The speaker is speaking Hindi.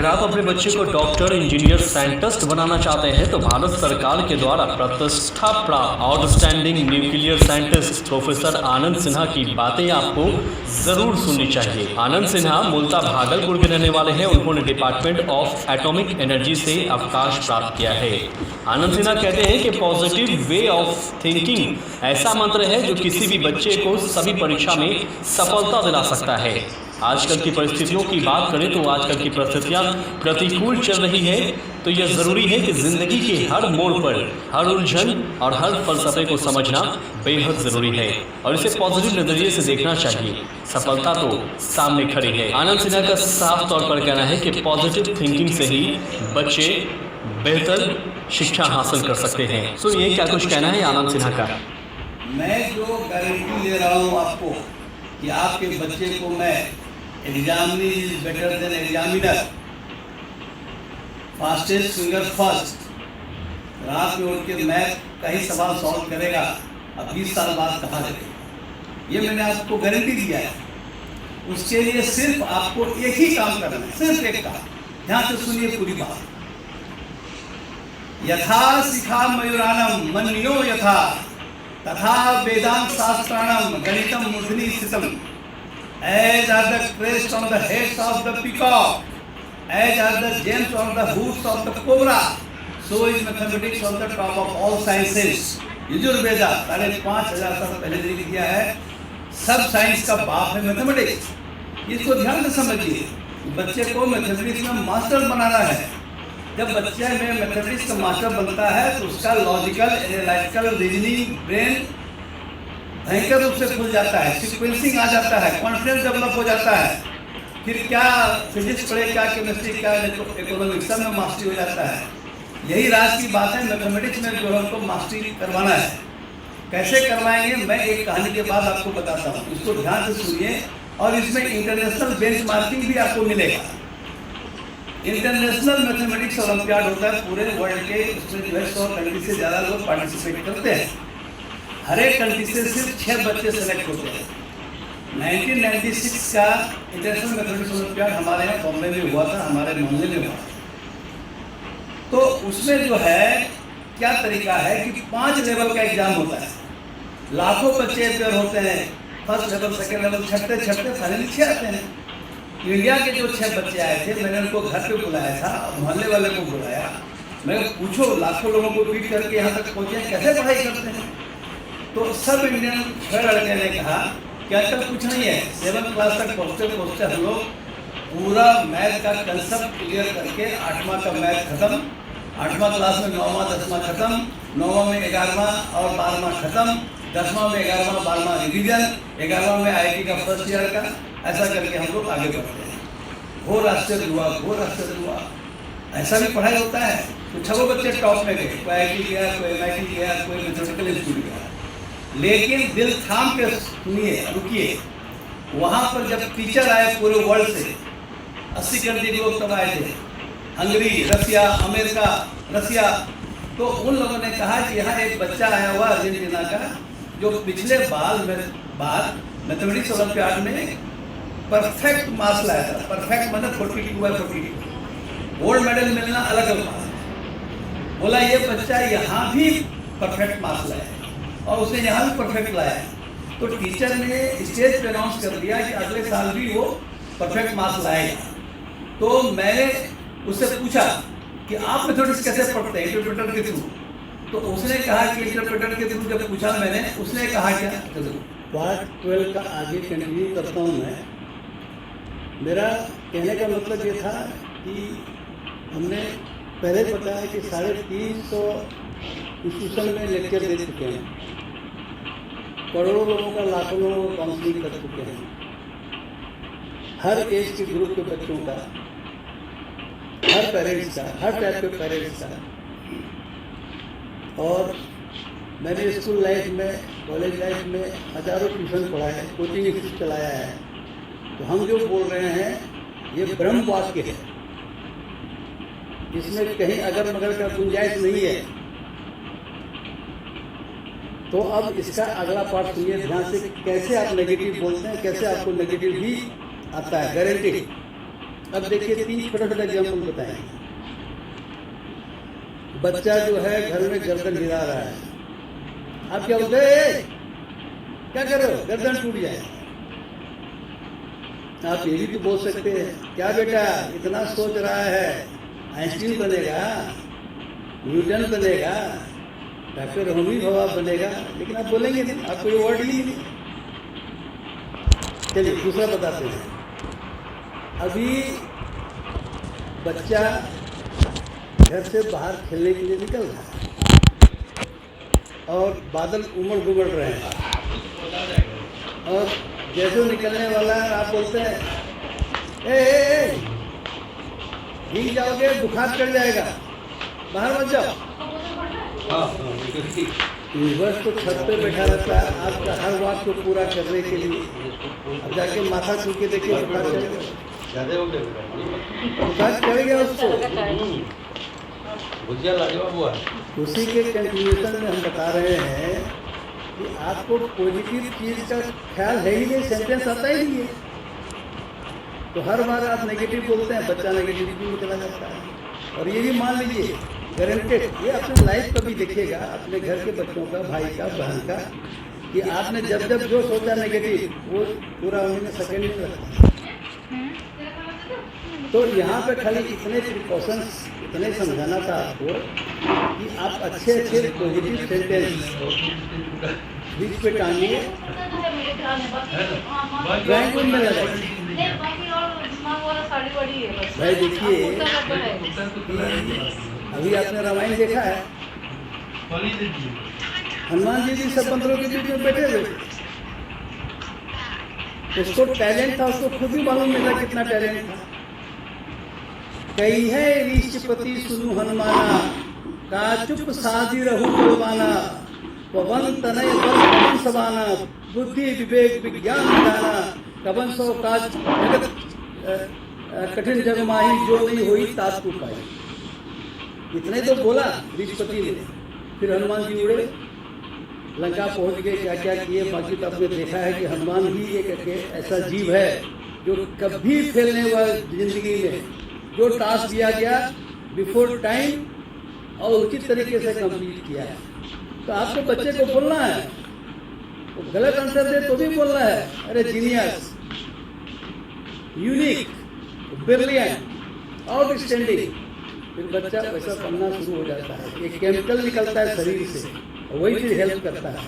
अगर आप अपने बच्चे को डॉक्टर, इंजीनियर, साइंटिस्ट बनाना चाहते हैं तो भारत सरकार के द्वारा प्रतिष्ठा प्राप्त आउटस्टैंडिंग न्यूक्लियर साइंटिस्ट प्रोफेसर आनंद सिन्हा की बातें आपको जरूर सुननी चाहिए। आनंद सिन्हा मूलतः भागलपुर के रहने वाले हैं। उन्होंने डिपार्टमेंट ऑफ एटॉमिक एनर्जी से अवकाश प्राप्त किया है। आनंद सिन्हा कहते हैं कि पॉजिटिव वे ऑफ थिंकिंग ऐसा मंत्र है जो किसी भी बच्चे को सभी परीक्षा में सफलता दिला सकता है। आजकल की परिस्थितियों की बात करें तो आजकल की परिस्थितियां प्रतिकूल चल रही है, तो यह जरूरी है कि जिंदगी के हर मोड़ पर हर उलझन और हर फलसफे को समझना बेहद जरूरी है और इसे पॉजिटिव नजरिए से देखना चाहिए। सफलता तो सामने खड़ी है। आनंद सिन्हा का साफ तौर पर कहना है कि पॉजिटिव थिंकिंग से ही बच्चे बेहतर शिक्षा हासिल कर सकते हैं। सुनिए क्या कुछ कहना है आनंद सिन्हा का। मैं जो गारंटी दे रहा हूँ आपको कि आपके बच्चे को मैं examiner is better than examiner, fastest finger first, रात में उठ के मैथ का ही सवाल सॉल्व करेगा, अब 20 साल बाद कहाँ लगेगा। ये मैंने आपको गारंटी दिया है। उसके लिए सिर्फ आपको एक ही काम करना है, सिर्फ एक काम। ध्यान से सुनिए पूरी बात। यथा शिखा मयूरानम मन्यो यथा तथा वेदांत शास्त्राणम गणितम मूर्धनि स्थितम, as are the crests on the heads of the peacock, as are the gems on the hooves of the cobra, so is mathematics on the top of all sciences. Yajurveda 5,500 साल पहले लिख दिया है। सब साइंस का बाप है मैथमेटिक्स। इसको ध्यान से समझिए। बच्चे को मैथमेटिक्स में मास्टर बनाना है। जब बच्चे में मैथमेटिक्स का मास्टर बनता है तो उसका लॉजिकल, एनालिटिकल, रीजनिंग ब्रेन भयंकर रूप से खुल जाता है, सीक्वेंसिंग आ जाता है, कॉन्फिडेंस डेवलप हो जाता है। फिर क्या फिजिक्स पढ़े, क्या केमिस्ट्री, क्या इकोनॉमिक्स, सब में मास्टरी हो जाता है। यही राज की बात है। मैथमेटिक्स में जो हमको मास्टरी करवाना है, कैसे करवाएंगे मैं एक कहानी के बाद आपको बताता हूँ। इसको ध्यान से सुनिए और इसमें इंटरनेशनल बेंचमार्किंग भी आपको मिलेगा। इंटरनेशनल मैथमेटिक्स ओलंपियाड होता है पूरे वर्ल्ड के, उसमें जो है 100 कंट्री से ज़्यादा लोग पार्टिसिपेट करते हैं। हर एक कंट्री से सिर्फ 6 बच्चे सेलेक्ट होते हैं। 1996 का इंटरनेशनल मैथमेटिक्स ओलंपियाड हमारे यहाँ बॉम्बे में हुआ था, हमारे मोहल्ले में हुआ। तो उसमें जो है क्या तरीका है कि 5 लेवल का एग्जाम होता है। लाखों बच्चे अपेयर होते हैं, फर्स्ट लेवल, सेकेंड लेवल, छठे फाइनली 6 आते हैं। इंडिया के जो 6 बच्चे आए थे, मैंने उनको घर पे बुलाया था, मोहल्ले वाले को बुलाया। मैं पूछो लाखों लोगों को पीट करके यहाँ तक पहुँचे, कैसे पढ़ाई करते हैं? तो सब इंडियन 6 लड़के ने कहा कि आजकल कुछ नहीं है, 7th क्लास तक पहुँचते हम लोग पूरा मैथ का कंसेप्ट क्लियर करके 8वां का मैथ खत्म, 8वां क्लास में 9वां 10वां खत्म, 9वां में 11वां और 12वां खत्म, 10वां में 11वां 12वां रिवीजन, 11वां में IIT का फर्स्ट ईयर का, ऐसा करके हम लोग आगे बढ़ते हैं। घोर आश्चर्य हुआ। ऐसा भी पढ़ाई होता है। तो 6 बच्चे टॉप में गए, कोई IIT गया, कोई MIT गया, कोई मैथमेटिकल इंस्टीट्यूट गया। लेकिन दिल थाम के सुनिए, रुकिए। वहाँ पर जब टीचर आए पूरे वर्ल्ड से, 80 कंट्री के लोग तब आए थे, हंगरी, रसिया, अमेरिका, रसिया, तो उन लोगों ने कहा कि यहाँ एक बच्चा आया हुआ अर्जेंटीना का जो पिछले बार मैथमेटिक्स ओलंपियाड में परफेक्ट मार्क्स लाया था। परफेक्ट मतलब 42/42, गोल्ड मेडल मिलना अलग अलग बात है। बोला ये बच्चा यहाँ भी परफेक्ट मार्क्स लाया और उसने यहाँ भी परफेक्ट लाया। तो टीचर ने स्टेज पे अनाउंस कर दिया कि अगले साल भी वो परफेक्ट मार्क्स लाएगा। तो मैंने उससे पूछा कि आप मैथमेटिक्स कैसे पढ़ते हैं, इंटरप्रेटर के थ्रू? तो उसने कहा कि इंटरप्रेटर के थ्रू जब पूछा मैंने, उसने कहा क्या, पार्ट 12 का आगे कंटिन्यू करता हूँ मैं। मेरा कहने का मतलब ये था कि हमने पहले बताया कि 350 इंस्टीट्यूशन में लेक्चर दे चुके हैं, करोड़ों लोगों का, लाखों लोगों को काउंसलिंग कर चुके हैं, हर एज के ग्रुप के बच्चों का, हर पेरेंट्स का, हर टाइप के पेरेंट्स का। और मैंने स्कूल लाइफ में, कॉलेज लाइफ में हजारों ट्यूशन पढ़ाए, कोचिंग इंस्टीट्यूट चलाया है। तो हम जो बोल रहे हैं ये ब्रह्म वाक्य है, इसमें कहीं अगर मगर का गुंजाइश नहीं है। तो अब इसका अगला पार्ट सुनिए ध्यान से, कैसे आप नेगेटिव बोलते हैं, कैसे आपको नेगेटिव भी आता है। गारंटी अब देखिए 3 छोटे-छोटे एग्जाम्पल बताएंगे। बच्चा जो है घर में गर्दन हिला रहा है, आप क्या बोलते हैं, क्या कर रहे हो, गर्दन टूट जाए। आप ये भी तो बोल सकते हैं, क्या बेटा इतना सोच रहा है, आइंस्टीन बनेगा, न्यूटन बनेगा, डॉक्टर होमी भाभा बनेगा, लेकिन आप बोलेंगे नहीं, आपको ये वर्ड ही नहीं। चलिए दूसरा बताते हैं। अभी बच्चा घर से बाहर खेलने के लिए निकल रहा है और बादल उमड़ घुमड़ रहे हैं, और जैसे निकलने वाला है आप बोलते हैं ए भीग जाओगे, बुखार चढ़ जाएगा, बाहर मत जाओ। बस तो छत पे बैठा रहता है आपका हर बात को पूरा करने के लिए। अब जाके माथा छू के देखिए, बुखार चढ़ गया, बुखार चढ़ गया उसको। उसी के कंक्लूजन में हम बता रहे हैं कि आपको पॉजिटिव चीज का ख्याल है ही नहीं, सेंटेंस आता ही नहीं है, तो हर बार आप नेगेटिव बोलते हैं, बच्चा नेगेटिव में चला जाता है। और ये भी मान लीजिए गारंटेड, ये अपने लाइफ का भी देखिएगा, अपने घर के बच्चों का, भाई का, बहन का, कि आपने जब जब जो सोचा नेगेटिव वो पूरा होने में सेकेंड नहीं लगता। तो यहाँ पे खाली इतने प्रिकॉशंस, इतने समझाना था आपको कि आप अच्छे अच्छे पॉजिटिव सेंटेंस बीच पे टांगिए, ड्राइंग रूम में लगाइए। भाई देखिए, अभी आपने रामायण देखा है, हनुमान जी भी सब बंदरों के बीच में बैठे हुए, उसको टैलेंट था, उसको खुद ही मालूम नहीं था कितना टैलेंट था। कही है ऋषिपति सुनु हनुमाना, का चुप साधी रहु बलवाना, पवन तनय बल पवन सबाना, बुद्धि विवेक विज्ञान जाना, कवन सो काज जगत कठिन जग माही, जो नहीं हुई तात को पाई। इतने तो बोला ऋषिपति ने, फिर हनुमान जी उड़े, लंका पहुंच गए, क्या क्या किए, बाकी तो आपने देखा है कि हनुमान ही एक ऐसा जीव है जो कभी फैलने वाली जिंदगी में जो टास्क दिया गया बिफोर टाइम और उचित तरीके से कंप्लीट किया है। तो आपको बच्चे को बोलना है, वो गलत आंसर दे तो भी बोलना है, अरे जीनियस, यूनिक, ब्रिलियंट, आउटस्टैंडिंग। फिर बच्चा वैसा पढ़ना शुरू हो जाता है। एक केमिकल निकलता है शरीर से, वही चीज हेल्प करता है।